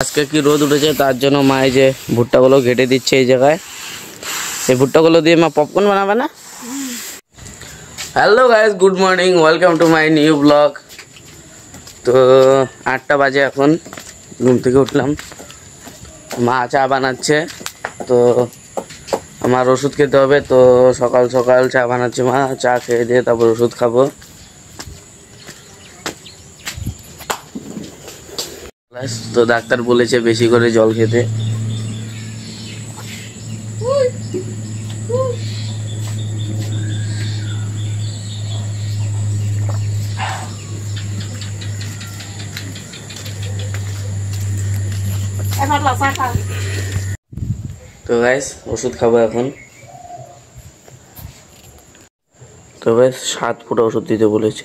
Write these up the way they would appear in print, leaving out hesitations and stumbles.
আজকে কি রোদ উঠেছে তার জন্য মা এই যে ভুট্টাগুলো ঘেটে দিচ্ছে এই জায়গায়। এই ভুট্টাগুলো দিয়ে মা পপকর্ন বানাবে না? Hello guys, good morning, welcome to my new blog. তো 8টা বাজে, এখন ঘুম থেকে উঠলাম। মা চা বানাচ্ছে, তো আমার ওষুধ খেতে হবে, তো সকাল সকাল চা বানাচ্ছে মা। চা খেয়ে দিয়ে তারপর ওষুধ খাবো। তো ডাক্তার বলেছে বেশি করে জল খেতে। তো গাইস ওষুধ খাবো এখন। তো গাইস 7 ফুটা ওষুধ দিতে বলেছে।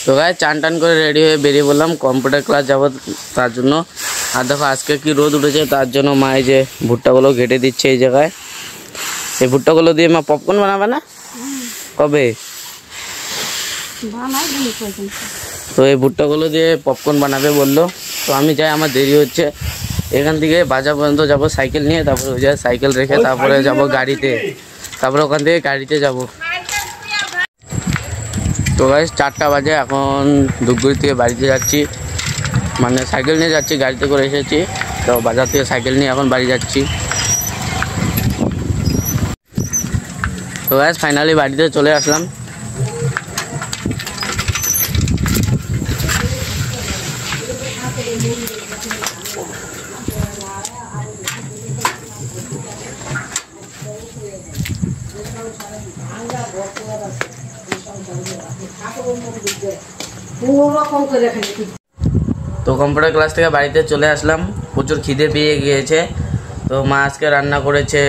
তো গাইস চান টান করে রেডি হয়ে বেরিয়ে বললাম কম্পিউটার ক্লাস যাবো তার জন্য। আর দেখো আজকে কি রোদ উঠেছে তার জন্য মা এই যে ভুট্টাগুলো ঘেটে দিচ্ছে এই জায়গায়। এই ভুট্টাগুলো দিয়ে মা পপকর্ন বানাবে না? কবে? তো এই ভুট্টাগুলো দিয়ে পপকর্ন বানাবে বললো। তো আমি যাই, আমার দেরি হচ্ছে। এখান থেকে বাজার পর্যন্ত যাব সাইকেল নিয়ে, তারপরে ওই জায়গায় সাইকেল রেখে তারপরে যাব গাড়িতে, তারপরে ওখান থেকে গাড়িতে যাব। তো গাইস 4টা বাজে, এখন ধূপগুড়ি থেকে বাড়িতে যাচ্ছি, মানে সাইকেল নিয়ে যাচ্ছি, গাড়িতে করে এসেছি। তো বাজার থেকে সাইকেল নিয়ে এখন বাড়ি যাচ্ছি। তো গাইস ফাইনালি বাড়িতে চলে আসলাম। তো কম্পিউটার ক্লাস থেকে বাড়িতে চলে আসলাম, প্রচুর খিদে পেয়ে গিয়েছে। তো মা আজকে রান্না করেছে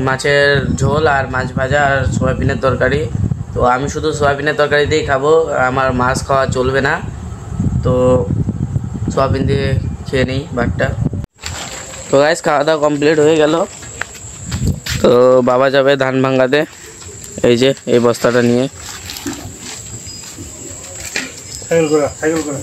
মাছের ঝোল আর মাছ ভাজা আর সয়াবিনের তরকারি। তো আমি শুধু সয়াবিনের তরকারি দিয়েই খাবো, আমার মাছ খাওয়া চলবে না। তো সয়াবিন দিয়ে খেয়ে নিই ভাতটা। তো গাইস খাওয়া দাওয়া কমপ্লিট হয়ে গেল। তো বাবা যাবে ধান ভাঙাতে, এই যে এই বস্তাটা নিয়ে। সাইকেল করা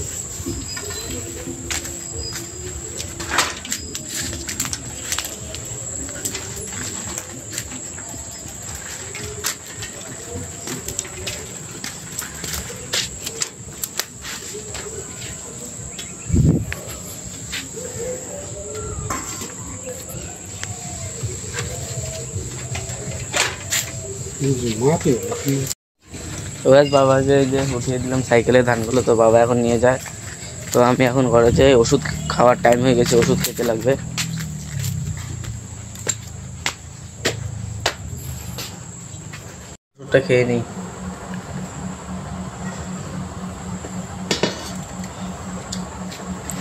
তো ব্যাস বাবাকে যে উঠিয়ে দিলাম সাইকেলে ধানগুলো, তো বাবা এখন নিয়ে যায়। তো আমি এখন ঘরে যাই, ওষুধ খাওয়ার টাইম হয়ে গেছে, ওষুধ খেতে লাগবে। ওষুধটা খেয়ে নিই।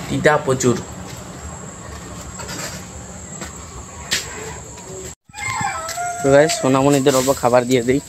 তিতা প্রচুর। তো গাইস সোনামণিদের অল্প খাবার দিয়ে দিই।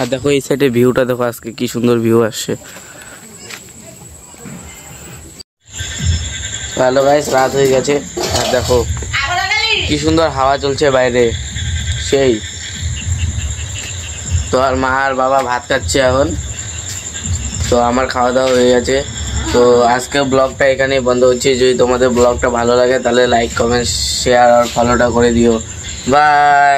আর দেখো এই সাইডে ভিউটা দেখো, আজকে কি সুন্দর ভিউ আসছে। হ্যালো গাইস, রাত হয়ে গেছে আর দেখো কি সুন্দর হাওয়া চলছে বাইরে, সেই। তো আর মা আর বাবা ভাত খাচ্ছে এখন। তো আমার খাওয়া দাওয়া হয়ে গেছে। তো আজকে ব্লগটা এখানেই বন্ধ হচ্ছে। যদি তোমাদের ব্লগটা ভালো লাগে তাহলে লাইক কমেন্ট শেয়ার আর ফলোটা করে দিও। বাই।